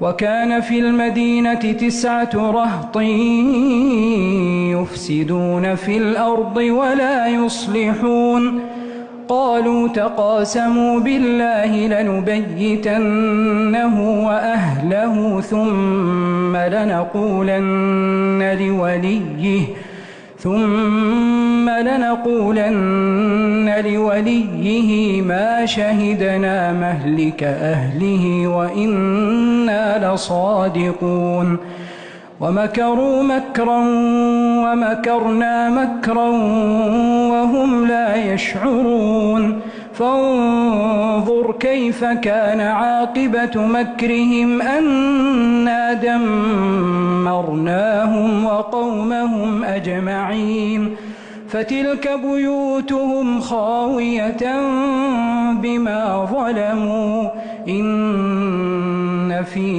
وكان في المدينة 9 رهط يفسدون في الأرض ولا يصلحون قالوا تقاسموا بالله لنبيتنه وأهله ثم لنقولن لوليه ما شهدنا مهلك أهله وإنا لصادقون ومكروا مكرا ومكرنا مكرا وهم لا يشعرون فانظر كيف كان عاقبة مكرهم أنا دمرناهم وقومهم أجمعين فتلك بيوتهم خاوية بما ظلموا إن في